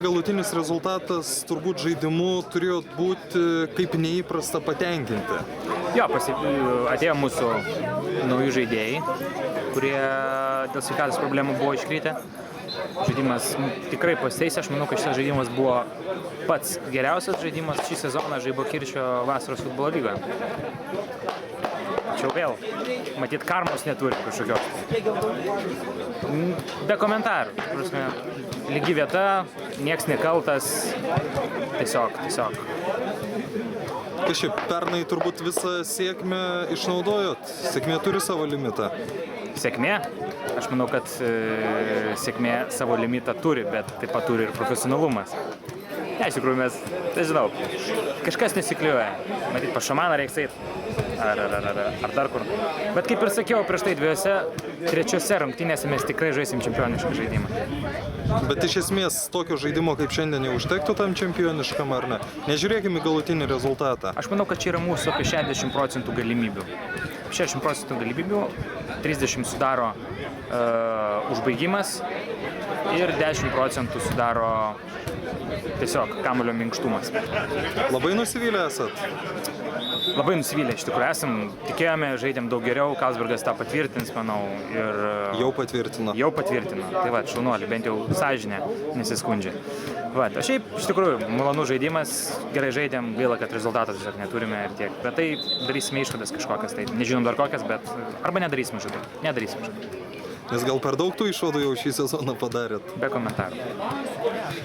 Galutinis rezultatas turbūt žaidimu turėjo būti kaip neįprasta patenkinti. Jo, atėjo mūsų nauji žaidėjai, kurie dėl sveikatos problemų buvo iškritę. Žaidimas tikrai pasiteisė, aš manau, kad šitas žaidimas buvo pats geriausias žaidimas šį sezoną Žaibokirčio vasaros futbolo lygoje. Tačiau vėl, matyt, karmos neturi kažkokios. Be komentarų. Prasme, lygi vieta, nieks nekaltas, tiesiog. Kažkaip, pernai turbūt visą sėkmę išnaudojot, sėkmė turi savo limitą. Sėkmė? Aš manau, kad sėkmė savo limitą turi, bet taip pat turi ir profesionalumas. Ne, iš tikrųjų mes, nežinau, kažkas nesikliuoja. Matyt, pas šamaną reiks eit. Ar dar kur. Bet kaip ir sakiau, prieš tai trečiose rungtynėse mes tikrai žaisim čempionišką žaidimą. Bet iš esmės tokio žaidimo kaip šiandien jau užtektų tam čempioniškam ar ne? Nežiūrėkime į galutinį rezultatą. Aš manau, kad čia yra mūsų apie 60% galimybių. 60% galimybių, 30% sudaro užbaigimas ir 10% sudaro tiesiog kamuolio minkštumas. Labai nusivylę esat? Labai nusivylę, iš tikrųjų esam, tikėjome, žaidėm daug geriau, Karlsbergas tą patvirtins, manau, ir... Jau patvirtino. Jau patvirtino, tai va, šaunuolį, bent jau sąžinė nesiskundžia. Va, o šiaip, iš tikrųjų, malonus žaidimas, gerai žaidėm, gaila, kad rezultato tiesiog neturime ir tiek. Bet tai darysime išvadas kažkokias, tai nežinom dar kokias, bet arba nedarysime žodžiu, Nes gal per daug tų išvadų jau šį sezoną padarėt? Be komentarų.